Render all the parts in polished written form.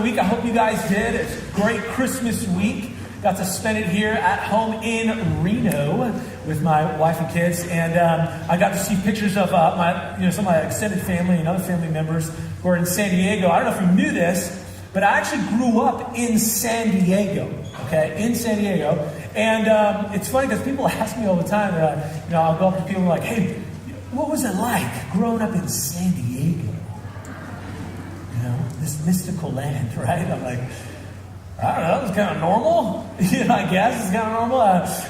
week. I hope you guys did. It's a great Christmas week. Got to spend it here at home in Reno with my wife and kids, and I got to see pictures of some of my extended family and other family members who are in San Diego. I don't know if you knew this, but I actually grew up in San Diego. Okay, in San Diego, and it's funny because people ask me all the time. I'll go up to people and like, "Hey, what was it like growing up in San Diego? This mystical land, right?" I'm like, I don't know, it was kind of normal. I guess it's kind of normal.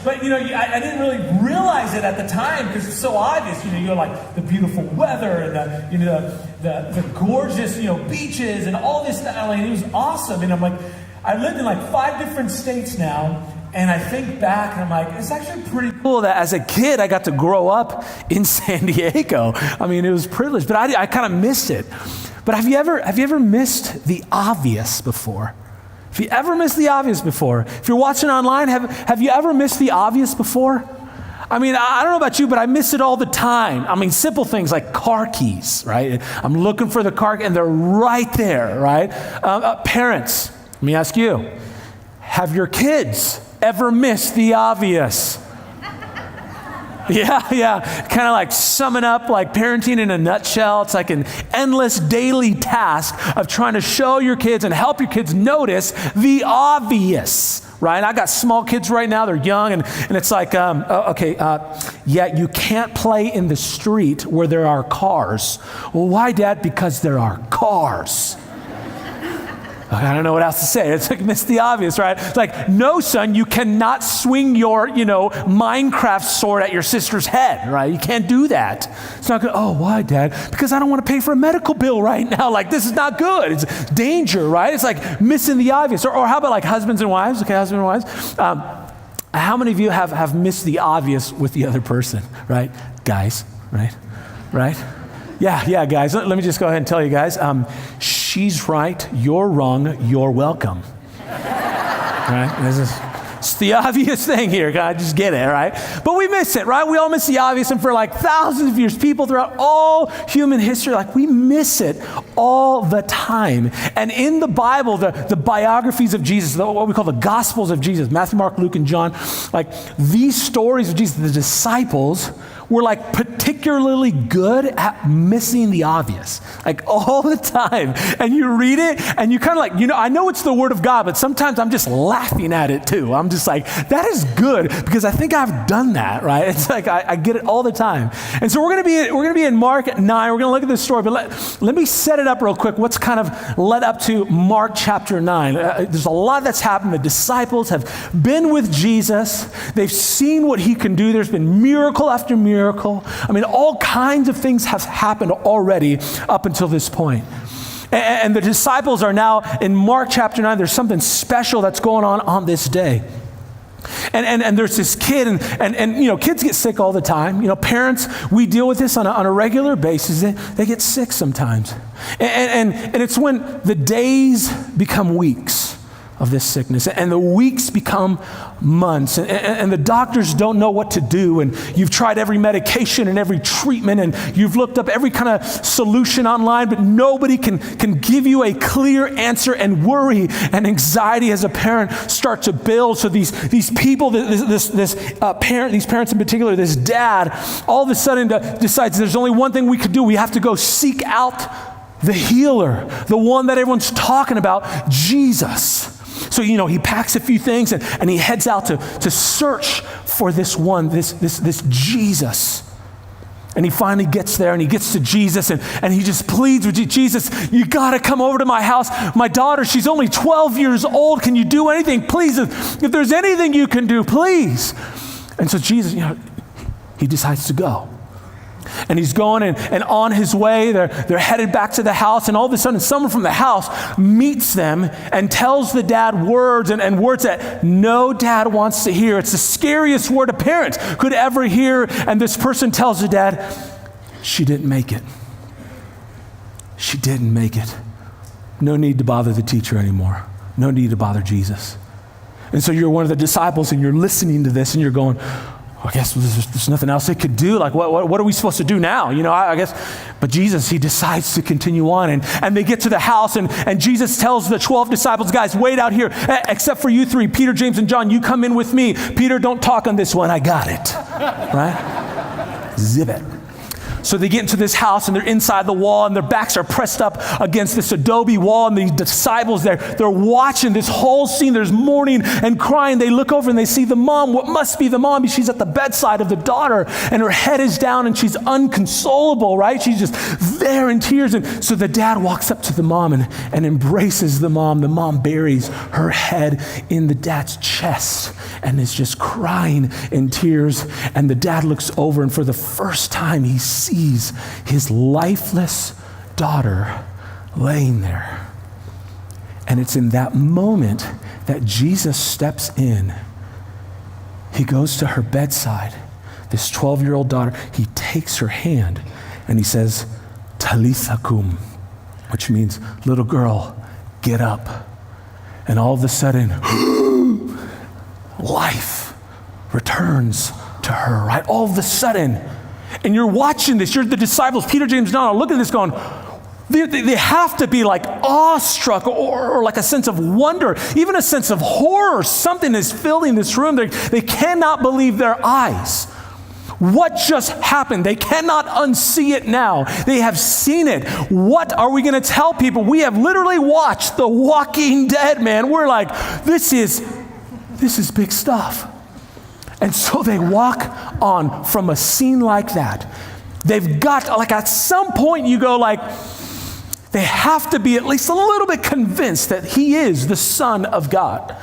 But I didn't really realize it at the time because it's so obvious. You have like the beautiful weather and the gorgeous beaches and all this stuff. It was awesome. And I'm like, I lived in like 5 different states now. And I think back and I'm like, it's actually pretty cool that as a kid I got to grow up in San Diego. I mean, it was privileged, but I kind of missed it. But have you ever missed the obvious before? If you ever missed the obvious before, if you're watching online, have you ever missed the obvious before? I mean, I don't know about you, but I miss it all the time. I mean, simple things like car keys, right? I'm looking for the car and they're right there, right? Parents, let me ask you, have your kids ever missed the obvious? Yeah. Kind of like summing up like parenting in a nutshell. It's like an endless daily task of trying to show your kids and help your kids notice the obvious, right? I got small kids right now. They're young and it's like, you can't play in the street where there are cars. Well, why, Dad? Because there are cars. I don't know what else to say. It's like, miss the obvious, right? It's like, no, son, you cannot swing your, Minecraft sword at your sister's head, right? You can't do that. It's not good. Oh, why, Dad? Because I don't want to pay for a medical bill right now. Like, this is not good. It's danger, right? It's like missing the obvious. Or how about like husbands and wives? Okay, husband and wives. How many of you have missed the obvious with the other person, right? Guys, right? Yeah, guys. Let me just go ahead and tell you guys. She's right, you're wrong, you're welcome. Right? It's the obvious thing here, guys. Just get it, right? But we miss it, right? We all miss the obvious, and for like thousands of years, people throughout all human history, like we miss it all the time. And in the Bible, the biographies of Jesus, what we call the Gospels of Jesus, Matthew, Mark, Luke, and John, like these stories of Jesus, the disciples were like particularly good at missing the obvious, like all the time. And you read it and you kind of like, I know it's the Word of God, but sometimes I'm just laughing at it too. I'm just like, that is good because I think I've done that, right? It's like, I get it all the time. And so we're going to be in Mark 9. We're going to look at this story, but let me set it up real quick. What's kind of led up to Mark chapter 9. There's a lot that's happened. The disciples have been with Jesus. They've seen what he can do. There's been miracle after miracle. I mean, all kinds of things have happened already up until this point. And the disciples are now in Mark chapter 9. There's something special that's going on this day. And there's this kid, and kids get sick all the time. Parents, we deal with this on a regular basis. They get sick sometimes. And it's when the days become weeks of this sickness, and the weeks become months, and the doctors don't know what to do, and you've tried every medication and every treatment, and you've looked up every kind of solution online, but nobody can give you a clear answer, and worry and anxiety as a parent start to build. So these people, these parents in particular, this dad, all of a sudden decides there's only one thing we could do. We have to go seek out the healer, the one that everyone's talking about, Jesus. So, he packs a few things and he heads out to search for this one, this Jesus. And he finally gets there and he gets to Jesus and he just pleads with Jesus, you got to come over to my house. My daughter, she's only 12 years old. Can you do anything? Please, if there's anything you can do, please. And so Jesus, he decides to go. And he's going and on his way, they're headed back to the house, and all of a sudden someone from the house meets them and tells the dad words and words that no dad wants to hear. It's the scariest word a parent could ever hear. And this person tells the dad, she didn't make it. She didn't make it. No need to bother the teacher anymore. No need to bother Jesus. And so you're one of the disciples and you're listening to this and you're going, I guess there's nothing else they could do. Like, what are we supposed to do now? I guess. But Jesus, he decides to continue on. And they get to the house, and Jesus tells the 12 disciples, guys, wait out here, except for you three, Peter, James, and John. You come in with me. Peter, don't talk on this one. I got it. Right? Zip it. So they get into this house, and they're inside the wall, and their backs are pressed up against this adobe wall, and the disciples, they're watching this whole scene. There's mourning and crying. They look over, and they see the mom, what must be the mom. She's at the bedside of the daughter, and her head is down, and she's unconsolable, right? She's just there in tears. And so the dad walks up to the mom and embraces the mom. The mom buries her head in the dad's chest and is just crying in tears. And the dad looks over, and for the first time, he sees his lifeless daughter laying there. And it's in that moment that Jesus steps in. He goes to her bedside, this 12-year-old daughter. He takes her hand and he says, Talitha kum, which means, little girl, get up. And all of a sudden, life returns to her, right? All of a sudden. And you're watching this, you're the disciples, Peter, James, John, are looking at this going, they have to be like awestruck or like a sense of wonder, even a sense of horror. Something is filling this room. They cannot believe their eyes. What just happened? They cannot unsee it now. They have seen it. What are we going to tell people? We have literally watched The Walking Dead, man. We're like, this is big stuff. And so they walk on from a scene like that. They've got, like at some point you go like, they have to be at least a little bit convinced that he is the Son of God.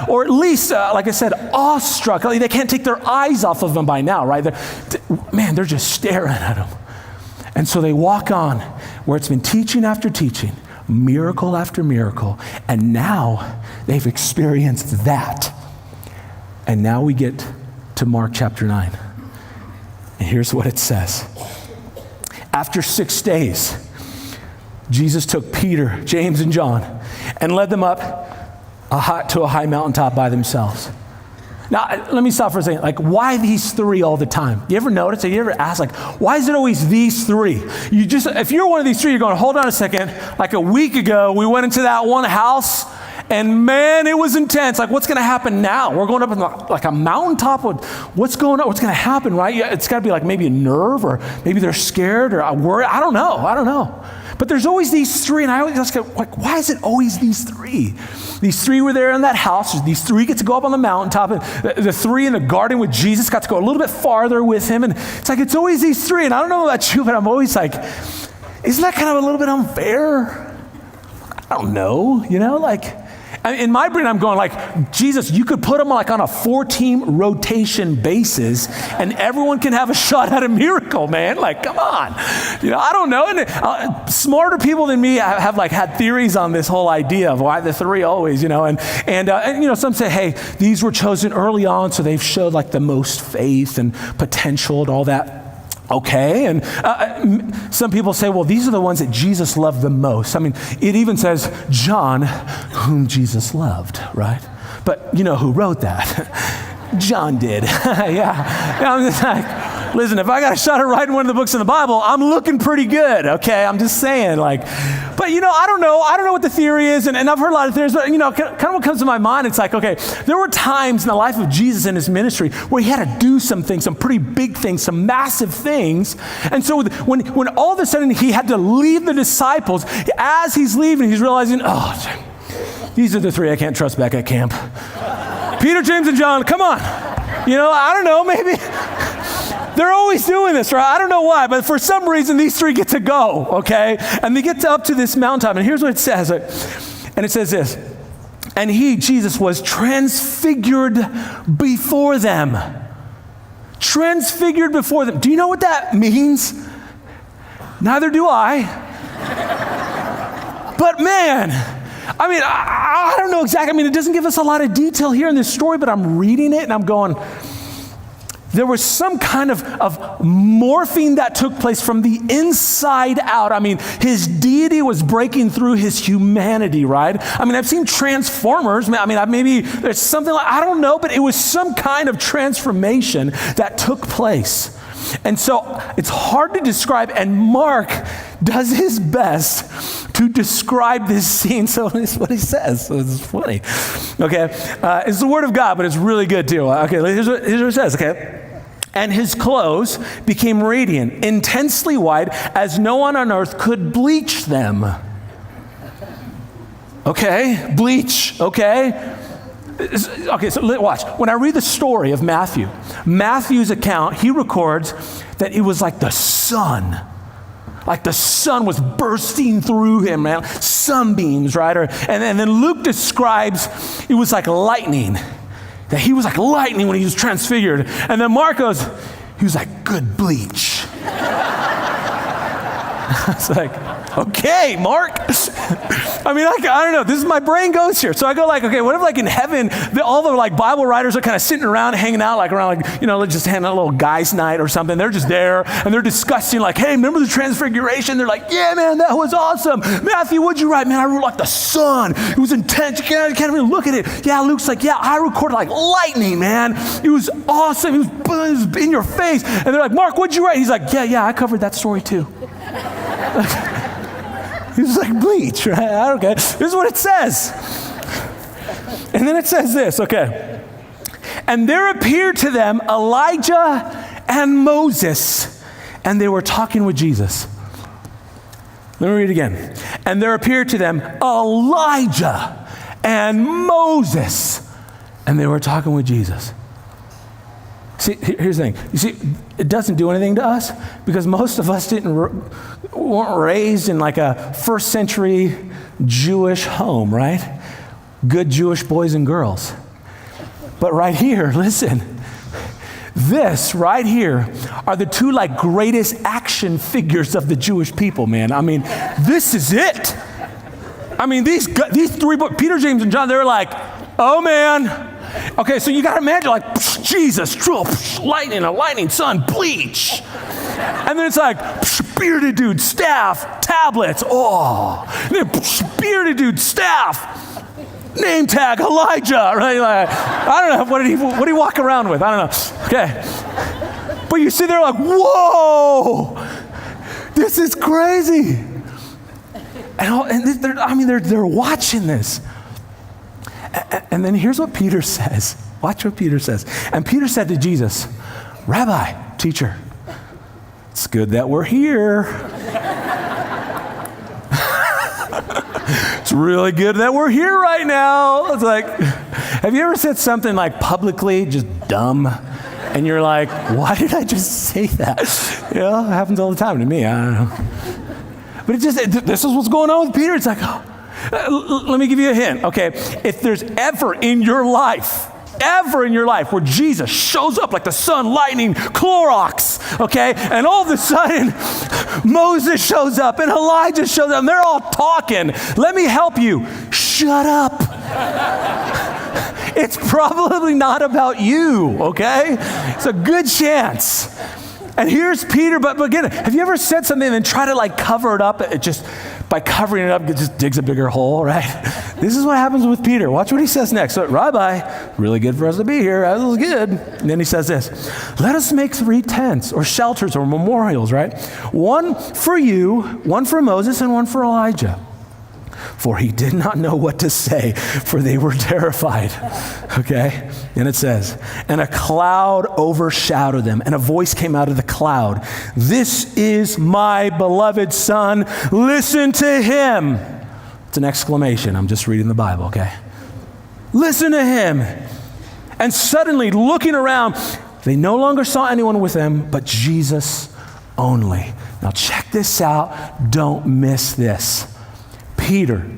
Or at least, like I said, awestruck. They can't take their eyes off of him by now, right? They're just staring at him. And so they walk on where it's been teaching after teaching, miracle after miracle. And now they've experienced that. And now we get to Mark chapter 9. And here's what it says. After 6 days, Jesus took Peter, James, and John and led them up to a high mountaintop by themselves. Now, let me stop for a second. Like, why these three all the time? You ever notice? You ever ask, like, why is it always these three? If you're one of these three, you're going, hold on a second. Like a week ago, we went into that one house, and man, it was intense. Like, what's going to happen now? We're going up in like a mountaintop. What's going on? What's going to happen, right? It's got to be like maybe a nerve, or maybe they're scared or worried. I don't know. But there's always these three, and I always ask, like, why is it always these three? These three were there in that house. These three get to go up on the mountaintop, and the three in the garden with Jesus got to go a little bit farther with him. And it's like, it's always these three. And I don't know about you, but I'm always like, isn't that kind of a little bit unfair? I don't know, like, in my brain, I'm going like, Jesus, you could put them like on a 4-team rotation basis and everyone can have a shot at a miracle, man. Like, come on. I don't know. And smarter people than me have like had theories on this whole idea of why the three always, and some say, hey, these were chosen early on, so they've showed like the most faith and potential and all that. Okay, and some people say, well, these are the ones that Jesus loved the most. I mean, it even says John, whom Jesus loved, right? But you know who wrote that? John did. Yeah. I'm just like, listen, if I got a shot at writing one of the books in the Bible, I'm looking pretty good, okay? I'm just saying, like, but I don't know. I don't know what the theory is, and I've heard a lot of theories, but kind of what comes to my mind, it's like, okay, there were times in the life of Jesus and his ministry where he had to do some things, some pretty big things, some massive things. And so when all of a sudden he had to leave the disciples, as he's leaving, he's realizing, oh, these are the three I can't trust back at camp. Peter, James, and John, come on. I don't know, maybe. They're always doing this, right? I don't know why, but for some reason, these three get to go, okay? And they get up to this mountaintop, and here's what it says. And it says this, and he, Jesus, was transfigured before them. Transfigured before them. Do you know what that means? Neither do I. But man, I don't know exactly. It doesn't give us a lot of detail here in this story, but I'm reading it, and I'm going, there was some kind of morphing that took place from the inside out. I mean, his deity was breaking through his humanity, right? I mean, I've seen Transformers. I mean, maybe there's something like, I don't know, but it was some kind of transformation that took place. And so it's hard to describe, and Mark does his best to describe this scene. So this is what he says. So it's funny. Okay, it's the word of God, but it's really good too. Okay, here's what it says, okay? And his clothes became radiant, intensely white, as no one on earth could bleach them. Okay, bleach, okay? Okay, so watch. When I read the story of Matthew's account, he records that it was like the sun. Like the sun was bursting through him, man. Sunbeams, right? And then Luke describes it was like lightning. That he was like lightning when he was transfigured. And then Mark goes, he was like good bleach. It's like, okay, Mark. I mean, like, I don't know. This is my brain goes here. So I go like, okay, what if like in heaven, all the like Bible writers are kind of sitting around, hanging out, like around like, just having a little guys' night or something. They're just there and they're discussing like, hey, remember the transfiguration? They're like, yeah, man, that was awesome. Matthew, what'd you write? Man, I wrote like the sun. It was intense. You can't even look at it. Yeah, Luke's like, yeah, I recorded like lightning, man. It was awesome. It was in your face. And they're like, Mark, what'd you write? He's like, yeah, I covered that story too. He's like bleach, right? Okay. This is what it says. And then it says this, okay. And there appeared to them Elijah and Moses, and they were talking with Jesus. Let me read it again. And there appeared to them Elijah and Moses, and they were talking with Jesus. See, here's the thing. You see, it doesn't do anything to us because most of us weren't raised in like a first century Jewish home, right? Good Jewish boys and girls. But right here, listen, this right here are the two like greatest action figures of the Jewish people, man. I mean, this is it. I mean, these three books, Peter, James, and John, they're like, oh man. Okay, so you got to imagine like Jesus, lightning, a lightning sun, bleach. And then it's like bearded dude, staff, tablets, and then bearded dude, staff, name tag, Elijah, right? Like, I don't know, what did he walk around with? I don't know. Okay. But you see, they're like, whoa, this is crazy. And they're watching this. And then here's what Peter says. Watch what Peter says. And Peter said to Jesus, Rabbi, teacher, it's good that we're here. It's really good that we're here right now. It's like, have you ever said something like publicly just dumb? And you're like, why did I just say that? It happens all the time to me. I don't know. But this is what's going on with Peter. It's like, let me give you a hint, okay? If there's ever in your life where Jesus shows up like the sun, lightning, Clorox, okay? And all of a sudden, Moses shows up and Elijah shows up and they're all talking. Let me help you. Shut up. It's probably not about you, okay? It's a good chance. And here's Peter, but again, have you ever said something and then try to like cover it up? It just, by covering it up, it just digs a bigger hole, right? This is what happens with Peter. Watch what he says next. So, Rabbi, really good for us to be here. That was good. And then he says this, let us make 3 tents or shelters or memorials, right? One for you, one for Moses, and one for Elijah. For he did not know what to say, for they were terrified. Okay? And it says, and a cloud overshadowed them, and a voice came out of the cloud. This is my beloved son. Listen to him. It's an exclamation. I'm just reading the Bible, okay? Listen to him. And suddenly, looking around, they no longer saw anyone with them, but Jesus only. Now check this out. Don't miss this. Peter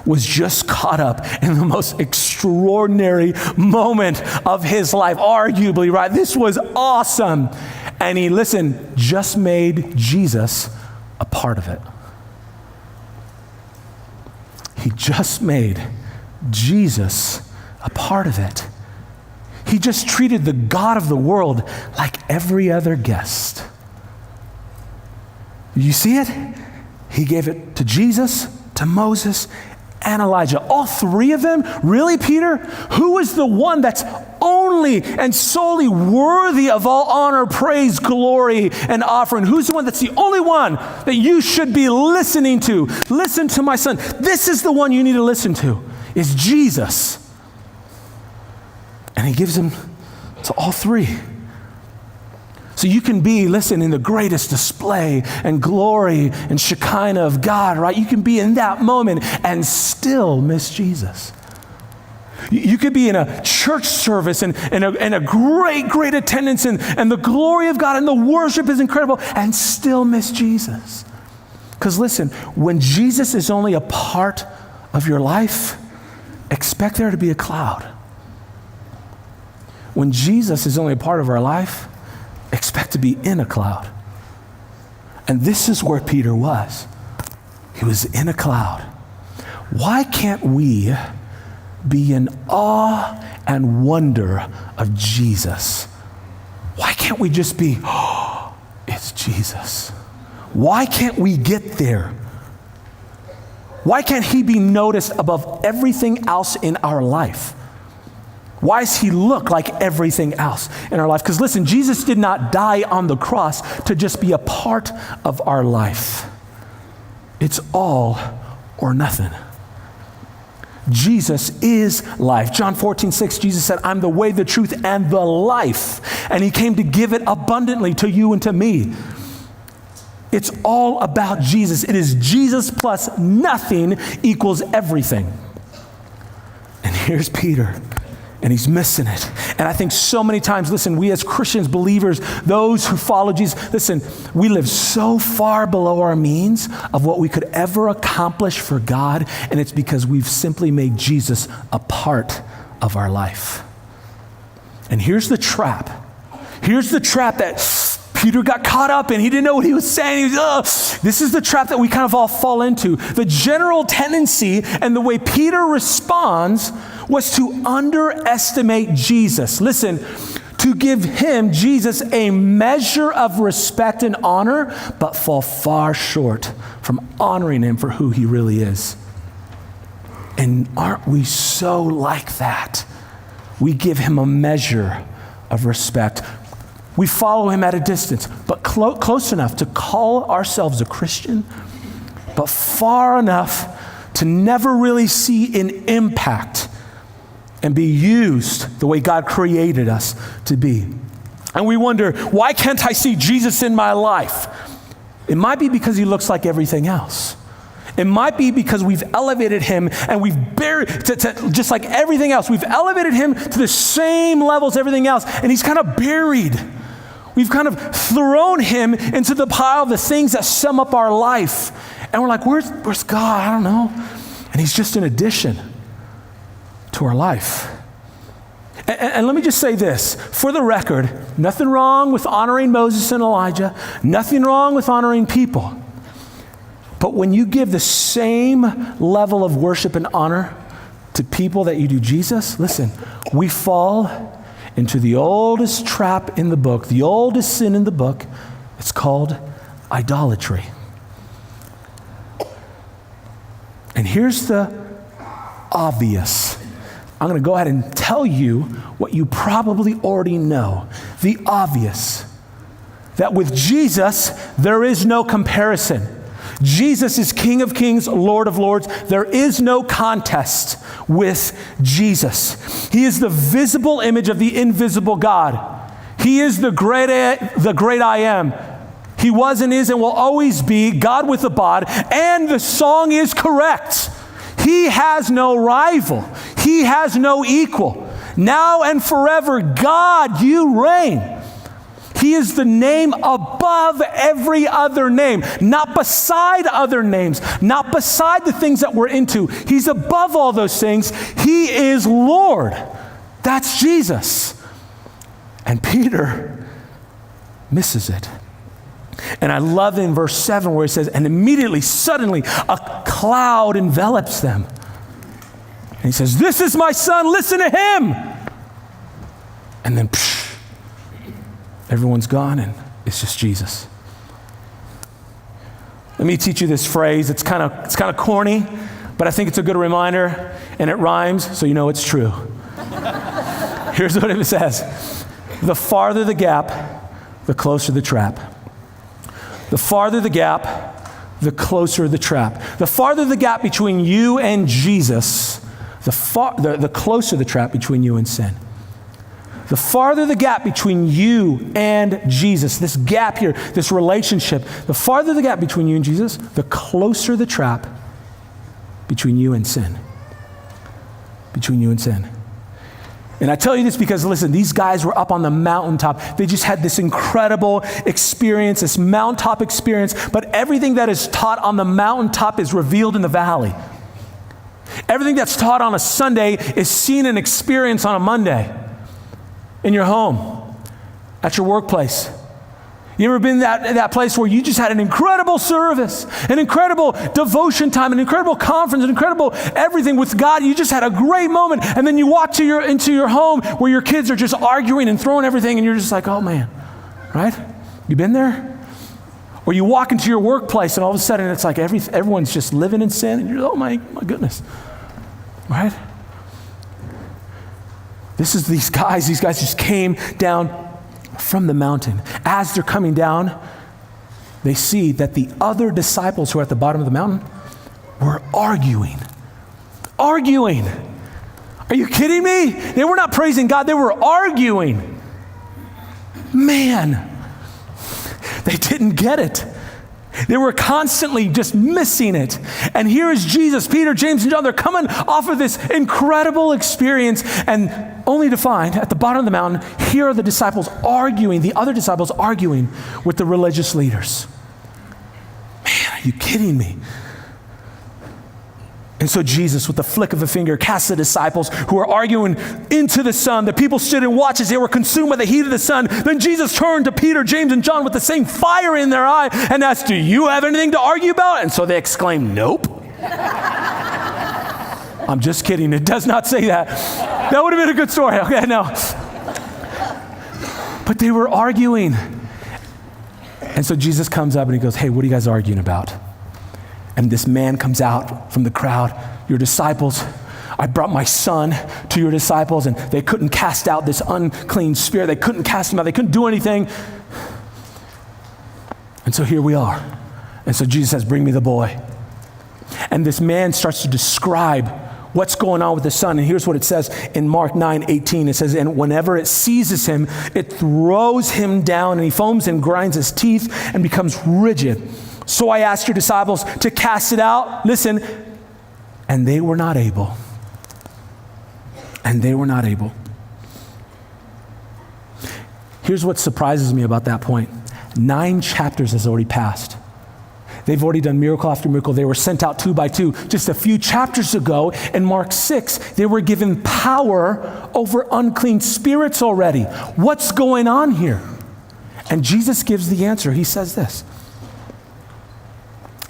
was just caught up in the most extraordinary moment of his life, arguably, right? This was awesome. And he, just made Jesus a part of it. He just made Jesus a part of it. he just treated the God of the world like every other guest. You see it? He gave it to Jesus, to Moses, and Elijah. All three of them? Really, Peter? Who is the one that's only and solely worthy of all honor, praise, glory, and offering? Who's the one that's the only one that you should be listening to? Listen to my son. This is the one you need to listen to, is Jesus. And he gives him to all three. So you can be, listen, in the greatest display and glory and Shekinah of God, right? You can be in that moment and still miss Jesus. You could be in a church service and a great attendance and the glory of God and the worship is incredible and still miss Jesus. Because listen, when Jesus is only a part of your life, expect there to be a cloud. When Jesus is only a part of our life, expect to be in a cloud. And this is where Peter was. He was in a cloud. Why can't we be in awe and wonder of Jesus? Why can't we just be, oh, it's Jesus? Why can't we get there? Why can't he be noticed above everything else in our life? Why does he look like everything else in our life? Because listen, Jesus did not die on the cross to just be a part of our life. It's all or nothing. Jesus is life. John 14:6, Jesus said, I'm the way, the truth, and the life. And he came to give it abundantly to you and to me. It's all about Jesus. It is Jesus plus nothing equals everything. And here's Peter. And he's missing it. And I think so many times, listen, we as Christians, believers, those who follow Jesus, listen, we live so far below our means of what we could ever accomplish for God, and it's because we've simply made Jesus a part of our life. And here's the trap. Here's the trap that Peter got caught up in. He didn't know what he was saying. This is the trap that we kind of all fall into. The general tendency and the way Peter responds was to underestimate Jesus. Listen, to give him, Jesus, a measure of respect and honor, but fall far short from honoring him for who he really is. And aren't we so like that? We give him a measure of respect. We follow him at a distance, but close enough to call ourselves a Christian, but far enough to never really see an impact and be used the way God created us to be. And we wonder, why can't I see Jesus in my life? It might be because he looks like everything else. It might be because we've elevated him and we've buried, just like everything else, we've elevated him to the same level as everything else, and he's kind of buried. We've kind of thrown him into the pile of the things that sum up our life. And we're like, where's God? I don't know. And he's just an addition to our life. And let me just say this, for the record, nothing wrong with honoring Moses and Elijah, nothing wrong with honoring people. But when you give the same level of worship and honor to people that you do Jesus, listen, we fall into the oldest trap in the book, the oldest sin in the book. It's called idolatry. And here's the obvious. I'm going to go ahead and tell you what you probably already know. The obvious. That with Jesus, there is no comparison. Jesus is King of Kings, Lord of Lords. There is no contest with Jesus. He is the visible image of the invisible God. He is the great I am. He was and is and will always be God with a bod. And the song is correct. He has no rival. He has no equal. Now and forever, God, you reign. He is the name above every other name, not beside other names, not beside the things that we're into. He's above all those things. He is Lord. That's Jesus. And Peter misses it. And I love in verse 7 where he says, and immediately, suddenly, a cloud envelops them. And he says, this is my son, listen to him. And then everyone's gone and it's just Jesus. Let me teach you this phrase. It's kind of corny, but I think it's a good reminder, and it rhymes, so you know it's true. Here's what it says. The farther the gap, the closer the trap. The farther the gap, the closer the trap. The farther the gap between you and Jesus, the closer the trap between you and sin. The farther the gap between you and Jesus, this gap here, this relationship, the farther the gap between you and Jesus, the closer the trap between you and sin. Between you and sin. And I tell you this because, listen, these guys were up on the mountaintop. They just had this incredible experience, this mountaintop experience, but everything that is taught on the mountaintop is revealed in the valley. Everything that's taught on a Sunday is seen and experienced on a Monday. In your home, at your workplace. You ever been in that place where you just had an incredible service, an incredible devotion time, an incredible conference, an incredible everything with God? You just had a great moment, and then you walk into your home where your kids are just arguing and throwing everything, and you're just like, oh man, right? You been there? Or you walk into your workplace, and all of a sudden it's like everyone's just living in sin, and you're, oh my goodness, right? This is these guys just came down from the mountain. As they're coming down, they see that the other disciples who are at the bottom of the mountain were arguing. Arguing. Are you kidding me? They were not praising God, they were arguing. Man, they didn't get it. They were constantly just missing it. And here is Jesus, Peter, James, and John. They're coming off of this incredible experience, and only to find at the bottom of the mountain, here are the disciples arguing, the other disciples arguing with the religious leaders. Man, are you kidding me? And so Jesus, with the flick of a finger, casts the disciples who are arguing into the sun. The people stood and watched as they were consumed by the heat of the sun. Then Jesus turned to Peter, James, and John with the same fire in their eye and asked, do you have anything to argue about? And so they exclaimed, nope. I'm just kidding. It does not say that. That would have been a good story. Okay, no. But they were arguing. And so Jesus comes up and he goes, hey, what are you guys arguing about? And this man comes out from the crowd. Your disciples, I brought my son to your disciples, and they couldn't cast out this unclean spirit. They couldn't cast him out. They couldn't do anything. And so here we are. And so Jesus says, bring me the boy. And this man starts to describe what's going on with the son. And here's what it says in Mark 9:18. It says, and whenever it seizes him, it throws him down, and he foams and grinds his teeth and becomes rigid. So I asked your disciples to cast it out. Listen, and they were not able. And they were not able. Here's what surprises me about that point. 9 chapters has already passed. They've already done miracle after miracle. They were sent out 2 by 2. Just a few chapters ago in Mark 6, they were given power over unclean spirits already. What's going on here? And Jesus gives the answer. He says this.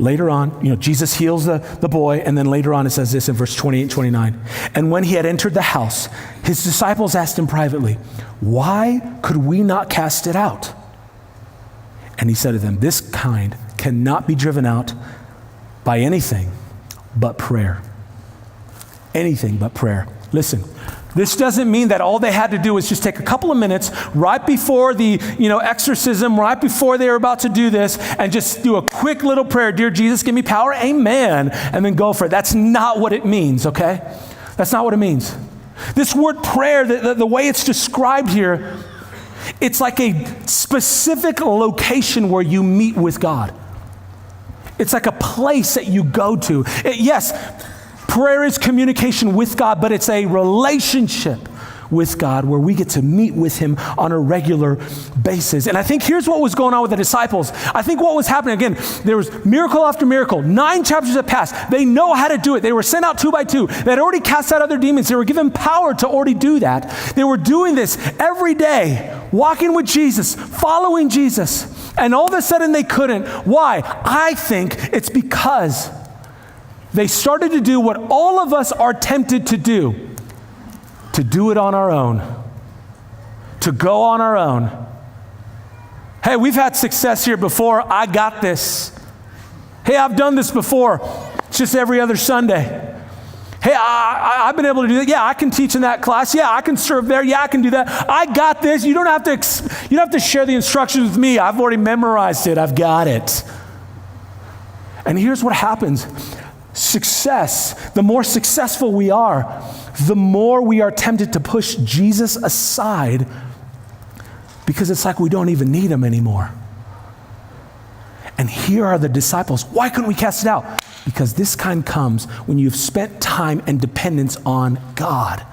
Later on, Jesus heals the boy, and then later on it says this in verse 28 and 29. And when he had entered the house, his disciples asked him privately, why could we not cast it out? And he said to them, this kind cannot be driven out by anything but prayer. Anything but prayer. Listen, this doesn't mean that all they had to do was just take a couple of minutes right before the exorcism, right before they were about to do this, and just do a quick little prayer. Dear Jesus, give me power. Amen. And then go for it. That's not what it means, okay? That's not what it means. This word prayer, the way it's described here, it's like a specific location where you meet with God. It's like a place that you go to. Yes, prayer is communication with God, but it's a relationship with God where we get to meet with him on a regular basis. And I think here's what was going on with the disciples. I think what was happening, again, there was miracle after miracle. 9 chapters have passed. They know how to do it. They were sent out 2 by 2. They had already cast out other demons. They were given power to already do that. They were doing this every day, walking with Jesus, following Jesus. And all of a sudden they couldn't. Why? I think it's because they started to do what all of us are tempted to do it on our own. to go on our own. Hey, we've had success here before. I got this. Hey, I've done this before. It's just every other Sunday. Hey, I've been able to do that. Yeah, I can teach in that class. Yeah, I can serve there. Yeah, I can do that. I got this. You don't have to share the instructions with me. I've already memorized it. I've got it. And here's what happens. Success, the more successful we are, the more we are tempted to push Jesus aside because it's like we don't even need him anymore. And here are the disciples. Why couldn't we cast it out? Because this kind comes when you've spent time and dependence on God.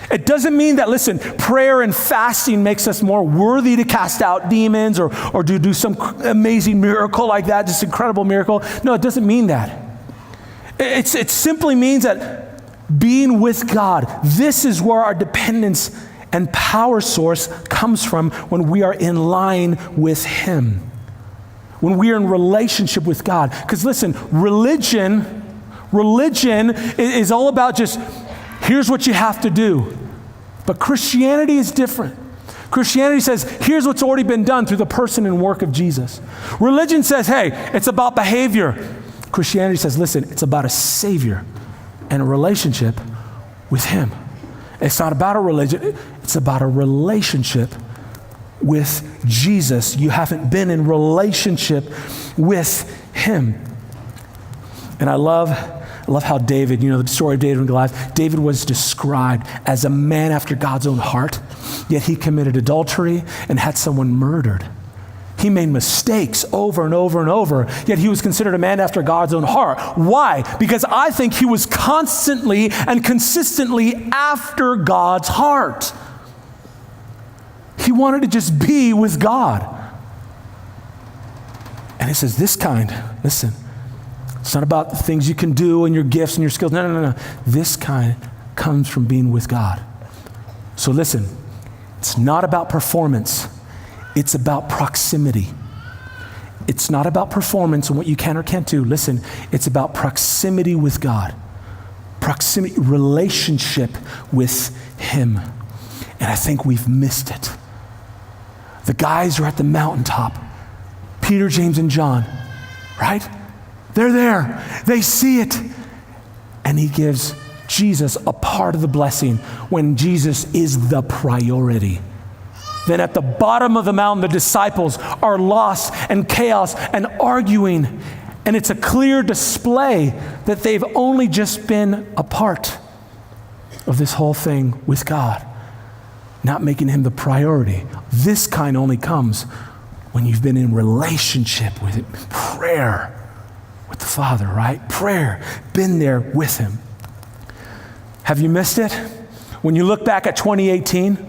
It doesn't mean that, listen, prayer and fasting makes us more worthy to cast out demons or do some amazing miracle like that, just incredible miracle. No, it doesn't mean that. It simply means that being with God, this is where our dependence and power source comes from when we are in line with him. When we are in relationship with God. Because listen, religion is all about just, here's what you have to do. But Christianity is different. Christianity says, here's what's already been done through the person and work of Jesus. Religion says, hey, it's about behavior. Christianity says, listen, it's about a Savior and a relationship with him. It's not about a religion, it's about a relationship with Jesus. You haven't been in relationship with him. And I love how David, the story of David and Goliath, David was described as a man after God's own heart, yet he committed adultery and had someone murdered. He made mistakes over and over and over, yet he was considered a man after God's own heart. Why? Because I think he was constantly and consistently after God's heart. He wanted to just be with God. And he says, this kind, listen, it's not about the things you can do and your gifts and your skills. No. This kind comes from being with God. So listen, it's not about performance. It's about proximity. It's not about performance and what you can or can't do. Listen, it's about proximity with God. Proximity, relationship with him. And I think we've missed it. The guys are at the mountaintop. Peter, James, and John, right? They're there. They see it. And he gives Jesus a part of the blessing when Jesus is the priority. Then at the bottom of the mountain, the disciples are lost and chaos and arguing. And it's a clear display that they've only just been a part of this whole thing with God, not making him the priority. This kind only comes when you've been in relationship with him. Prayer with the Father, right? Prayer, been there with him. Have you missed it? When you look back at 2018,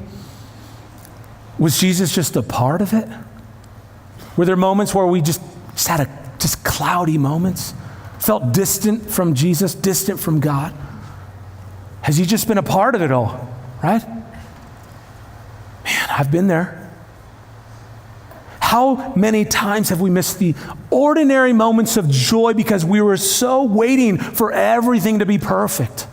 was Jesus just a part of it? Were there moments where we just had cloudy moments? Felt distant from Jesus, distant from God? Has he just been a part of it all, right? Man, I've been there. How many times have we missed the ordinary moments of joy because we were so waiting for everything to be perfect?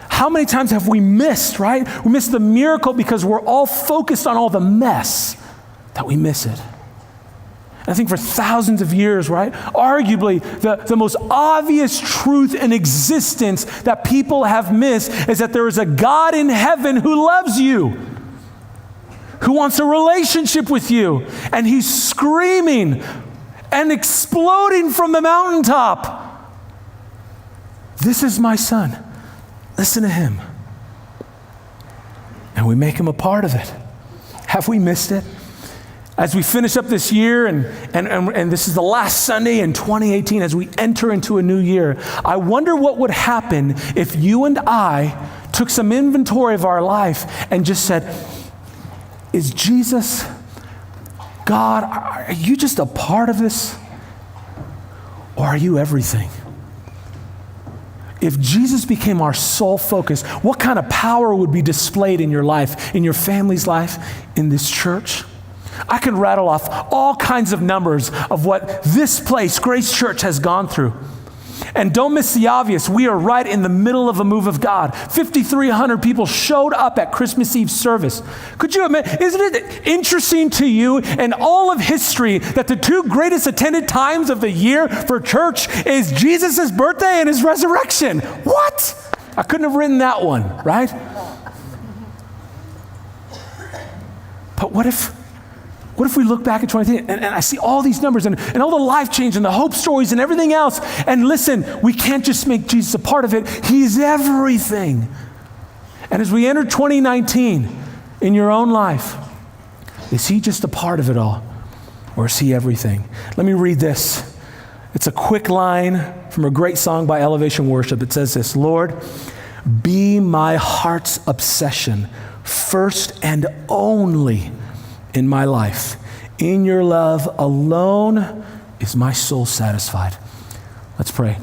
How many times have we missed, right? We missed the miracle because we're all focused on all the mess that we miss it. And I think for thousands of years, right? Arguably, the most obvious truth in existence that people have missed is that there is a God in heaven who loves you, who wants a relationship with you, and he's screaming and exploding from the mountaintop. This is my son. Listen to him. And we make him a part of it. Have we missed it? As we finish up this year, and this is the last Sunday in 2018, as we enter into a new year, I wonder what would happen if you and I took some inventory of our life and just said, is Jesus, God, are you just a part of this? Or are you everything? If Jesus became our sole focus, what kind of power would be displayed in your life, in your family's life, in this church? I can rattle off all kinds of numbers of what this place, Grace Church, has gone through. And don't miss the obvious. We are right in the middle of a move of God. 5,300 people showed up at Christmas Eve service. Could you imagine? Isn't it interesting to you in all of history that the two greatest attended times of the year for church is Jesus' birthday and his resurrection? What? I couldn't have written that one, right? But what if we look back at 2018 and I see all these numbers and all the life change and the hope stories and everything else, and listen, we can't just make Jesus a part of it. He's everything. And as we enter 2019 in your own life, is he just a part of it all, or is he everything? Let me read this. It's a quick line from a great song by Elevation Worship. It says this: Lord, be my heart's obsession, first and only in my life. In your love alone is my soul satisfied. Let's pray.